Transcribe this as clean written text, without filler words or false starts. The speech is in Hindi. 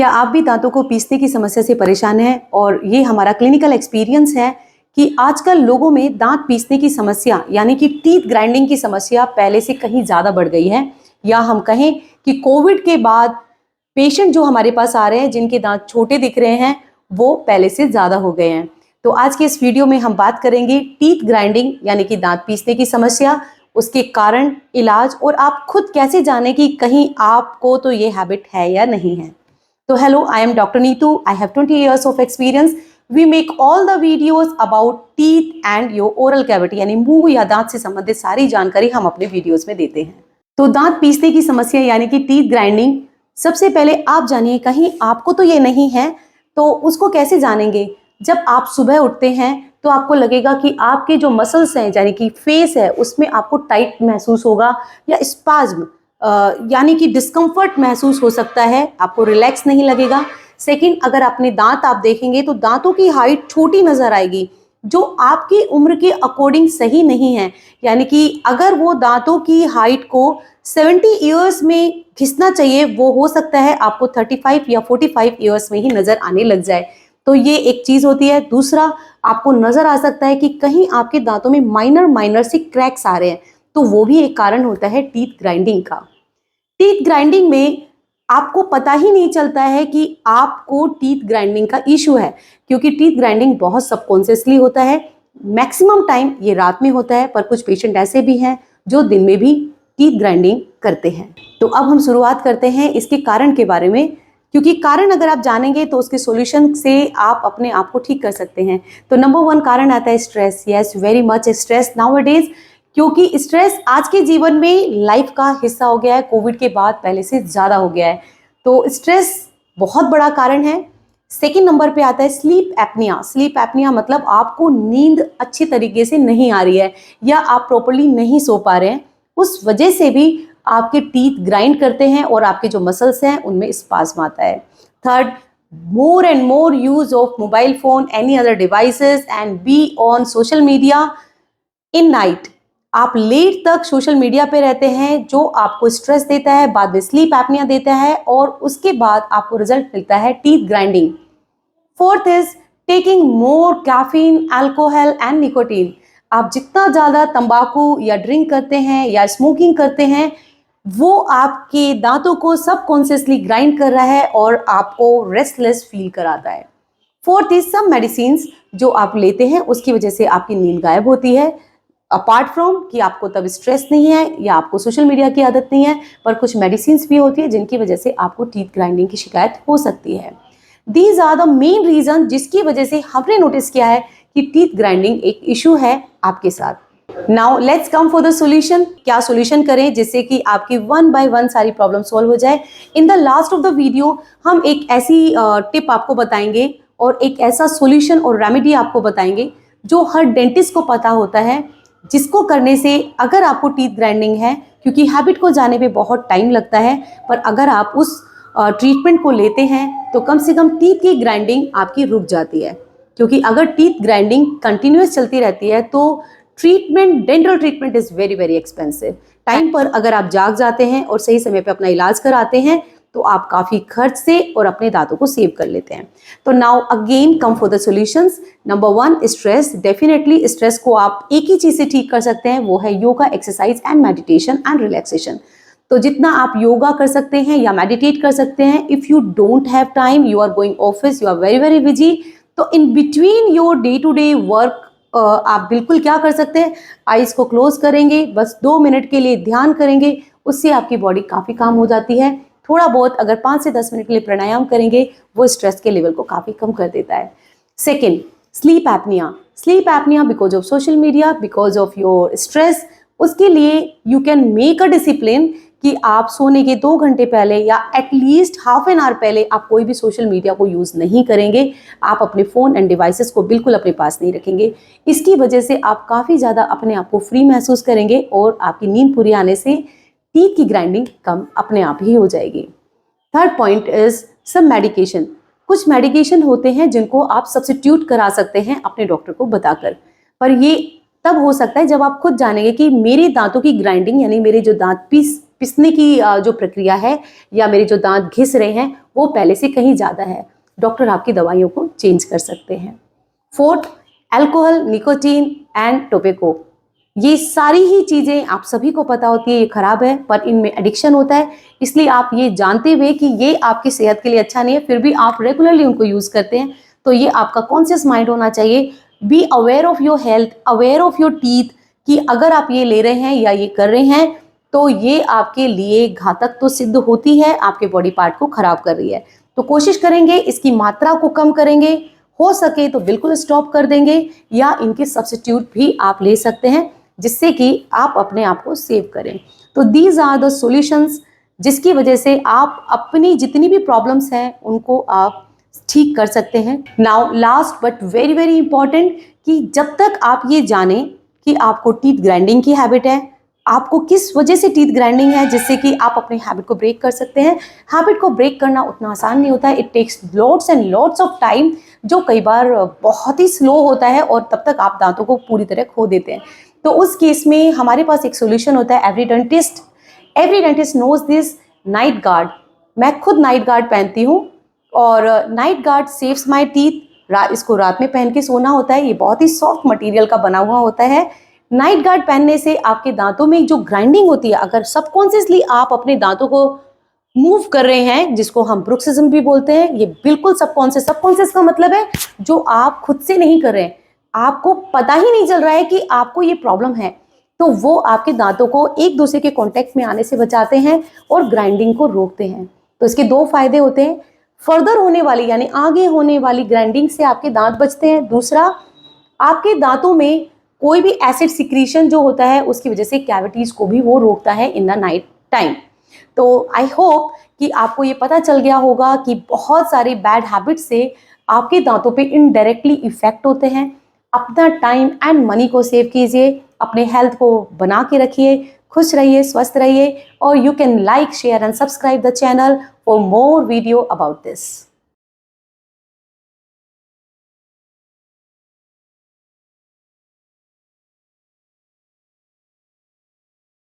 क्या आप भी दांतों को पीसने की समस्या से परेशान हैं? और ये हमारा क्लिनिकल एक्सपीरियंस है कि आजकल लोगों में दांत पीसने की समस्या यानी कि टीथ ग्राइंडिंग की समस्या पहले से कहीं ज़्यादा बढ़ गई है। या हम कहें कि कोविड के बाद पेशेंट जो हमारे पास आ रहे हैं जिनके दांत छोटे दिख रहे हैं वो पहले से ज़्यादा हो गए हैं। तो आज के इस वीडियो में हम बात करेंगे टीथ ग्राइंडिंग यानी कि दांत पीसने की समस्या, उसके कारण, इलाज और आप खुद कैसे जानें कि कहीं आपको तो ये हैबिट है या नहीं है। So hello, I am Dr. Neetu. I have 20 years of experience. We make all the videos about teeth and your oral cavity यानी मुंह या दांत से संबंधित सारी जानकारी हम अपने वीडियोस में देते हैं। तो दांत पीसने की समस्या यानी कि टीथ ग्राइंडिंग, सबसे पहले आप जानिए कहीं आपको तो ये नहीं है तो उसको कैसे जानेंगे। जब आप सुबह उठते हैं तो आपको लगेगा कि आपके जो मसल्स हैं यानी कि फेस है उसमें आपको टाइट महसूस होगा या स्पाज्म यानी कि डिस्कम्फर्ट महसूस हो सकता है, आपको रिलैक्स नहीं लगेगा। सेकंड, अगर अपने दांत आप देखेंगे तो दांतों की हाइट छोटी नजर आएगी जो आपकी उम्र के अकॉर्डिंग सही नहीं है। यानी कि अगर वो दांतों की हाइट को 70 ईयर्स में घिसना चाहिए वो हो सकता है आपको 35 या 45 ईयर्स में ही नजर आने लग जाए। तो ये एक चीज होती है। दूसरा, आपको नजर आ सकता है कि कहीं आपके दांतों में माइनर से क्रैक्स आ रहे हैं, तो वो भी एक कारण होता है टीथ ग्राइंडिंग का। टीथ ग्राइंडिंग में आपको पता ही नहीं चलता है कि आपको टीथ ग्राइंडिंग का इशू है, क्योंकि टीथ ग्राइंडिंग बहुत सबकॉन्शियसली होता है। मैक्सिमम टाइम ये रात में होता है, पर कुछ पेशेंट ऐसे भी हैं जो दिन में भी टीथ ग्राइंडिंग करते हैं। तो अब हम शुरुआत करते हैं इसके कारण के बारे में, क्योंकि कारण अगर आप जानेंगे तो उसके सॉल्यूशन से आप अपने आप को ठीक कर सकते हैं। तो नंबर 1 कारण आता है stress. Yes, very much stress nowadays, क्योंकि स्ट्रेस आज के जीवन में लाइफ का हिस्सा हो गया है। कोविड के बाद पहले से ज़्यादा हो गया है, तो स्ट्रेस बहुत बड़ा कारण है। सेकंड नंबर पे आता है स्लीप एपनिया। स्लीप एपनिया मतलब आपको नींद अच्छी तरीके से नहीं आ रही है या आप प्रॉपर्ली नहीं सो पा रहे हैं, उस वजह से भी आपके टीथ ग्राइंड करते हैं और आपके जो मसल्स हैं उनमें स्पाज्म आता है। Third, more and more use of mobile phone, any other devices and be on social media in night. आप लेट तक सोशल मीडिया पे रहते हैं जो आपको स्ट्रेस देता है, बाद में स्लीप एपनिया देता है और उसके बाद आपको रिजल्ट मिलता है teeth grinding. Fourth is taking more caffeine, alcohol and nicotine. आप जितना ज़्यादा तंबाकू या ड्रिंक करते हैं या स्मोकिंग करते हैं वो आपके दांतों को सबकॉन्शियसली ग्राइंड कर रहा है और आपको रेस्टलेस फील कराता है। फोर्थ इज सम मेडिसिन जो आप लेते हैं उसकी वजह से आपकी नींद गायब होती है, अपार्ट फ्रॉम कि आपको तब स्ट्रेस नहीं है या आपको सोशल मीडिया की आदत नहीं है, पर कुछ मेडिसिन भी होती है जिनकी वजह से आपको टीथ ग्राइंडिंग की शिकायत हो सकती है। These are the main reason जिसकी वजह से हमने नोटिस किया है कि टीथ ग्राइंडिंग एक इशू है आपके साथ। Now let's come for the solution. क्या सॉल्यूशन करें जिससे कि आपकी 1 बाय 1 सारी प्रॉब्लम सॉल्व हो जाए। In the last of the video हम एक ऐसी टिप आपको बताएंगे और एक ऐसा सॉल्यूशन और रेमेडी आपको बताएंगे जो हर डेंटिस्ट को पता होता है, जिसको करने से अगर आपको टीथ ग्राइंडिंग है, क्योंकि हैबिट को जाने पे बहुत टाइम लगता है, पर अगर आप उस ट्रीटमेंट को लेते हैं तो कम से कम टीथ की ग्राइंडिंग आपकी रुक जाती है। क्योंकि अगर टीथ ग्राइंडिंग कंटिन्यूस चलती रहती है तो treatment, dental treatment is very very expensive. Time पर अगर आप जाग जाते हैं और सही समय पे अपना इलाज कराते हैं तो आप काफ़ी खर्च से और अपने दांतों को सेव कर लेते हैं। तो now again come for the solutions. Number 1, stress. Definitely stress को आप एक ही चीज़ से ठीक कर सकते हैं, वो है yoga, exercise and meditation and relaxation. तो जितना आप योगा कर सकते हैं या मेडिटेट कर सकते हैं, if you don't have time, you are going office, you are very very busy, तो in between your day to day work आप बिल्कुल क्या कर सकते हैं, आइज़ को क्लोज करेंगे, बस 2 मिनट के लिए ध्यान करेंगे, उससे आपकी बॉडी काफ़ी काम हो जाती है। थोड़ा बहुत अगर 5 से 10 मिनट के लिए प्राणायाम करेंगे वो स्ट्रेस के लेवल को काफ़ी कम कर देता है। Second, sleep apnoea. Sleep apnoea because of social media, because of your stress. उसके लिए you can make a discipline कि आप सोने के 2 घंटे पहले या एटलीस्ट हाफ एन आवर पहले आप कोई भी सोशल मीडिया को यूज़ नहीं करेंगे। आप अपने फ़ोन एंड डिवाइसेस को बिल्कुल अपने पास नहीं रखेंगे। इसकी वजह से आप काफ़ी ज़्यादा अपने आप को फ्री महसूस करेंगे और आपकी नींद पूरी आने से टीथ की ग्राइंडिंग कम अपने आप ही हो जाएगी। Third point is some medication. कुछ मेडिकेशन होते हैं जिनको आप सब्स्टिट्यूट करा सकते हैं अपने डॉक्टर को बताकर, पर ये तब हो सकता है जब आप खुद जानेंगे कि मेरे दांतों की ग्राइंडिंग यानी मेरे जो दांत पिसने की जो प्रक्रिया है या मेरे जो दांत घिस रहे हैं वो पहले से कहीं ज़्यादा है, डॉक्टर आपकी दवाइयों को चेंज कर सकते हैं। Fourth, alcohol, nicotine and tobacco. ये सारी ही चीज़ें आप सभी को पता होती है ये खराब है, पर इनमें एडिक्शन होता है, इसलिए आप ये जानते हुए कि ये आपकी सेहत के लिए अच्छा नहीं है फिर भी आप रेगुलरली उनको यूज़ करते हैं, तो ये आपका कॉन्शियस माइंड होना चाहिए। Be aware of your health, aware of your teeth, कि अगर आप ये ले रहे हैं या ये कर रहे हैं तो ये आपके लिए घातक तो सिद्ध होती है, आपके बॉडी पार्ट को खराब कर रही है। तो कोशिश करेंगे इसकी मात्रा को कम करेंगे, हो सके तो बिल्कुल स्टॉप कर देंगे या इनके सब्स्टिट्यूट भी आप ले सकते हैं जिससे कि आप अपने आप को सेव करें। तो दीज आर द सॉल्यूशंस जिसकी वजह से आप अपनी जितनी भी प्रॉब्लम्स हैं उनको आप ठीक कर सकते हैं। Now last but very very important, कि जब तक आप ये जानें कि आपको टीथ ग्राइंडिंग की हैबिट है, आपको किस वजह से टीथ ग्राइंडिंग है, जिससे कि आप अपने हैबिट को ब्रेक कर सकते हैं। हैबिट को ब्रेक करना उतना आसान नहीं होता है, it takes lots and lots of time, जो कई बार बहुत ही स्लो होता है और तब तक आप दांतों को पूरी तरह खो देते हैं। तो उस केस में हमारे पास एक सोल्यूशन होता है, every dentist knows this, night guard. मैं खुद नाइट गार्ड पहनती हूँ और night guard saves my teeth. इसको रात में पहन के सोना होता है, ये बहुत ही सॉफ्ट मटेरियल का बना हुआ होता है। नाइट गार्ड पहनने से आपके दांतों में जो ग्राइंडिंग होती है, अगर सबकॉन्शियसली आप अपने दांतों को मूव कर रहे हैं, जिसको हम ब्रुक्सिज्म भी बोलते हैं, ये बिल्कुल सबकॉन्शियस का मतलब है जो आप खुद से नहीं कर रहे हैं, आपको पता ही नहीं चल रहा है कि आपको ये प्रॉब्लम है, तो वो आपके दांतों को एक दूसरे के कांटेक्ट में आने से बचाते हैं और ग्राइंडिंग को रोकते हैं। तो इसके दो फायदे होते हैं, फर्दर होने वाली यानी आगे होने वाली ग्राइंडिंग से आपके दांत बचते हैं। दूसरा, आपके दांतों में कोई भी एसिड सिक्रीशन जो होता है उसकी वजह से कैविटीज को भी वो रोकता है इन द नाइट टाइम। तो आई होप कि आपको ये पता चल गया होगा कि बहुत सारे बैड हैबिट्स से आपके दांतों पे इनडायरेक्टली इफेक्ट होते हैं। अपना टाइम एंड मनी को सेव कीजिए, अपने हेल्थ को बना के रखिए, खुश रहिए, स्वस्थ रहिए, और you can like, share and subscribe the channel for more video about this.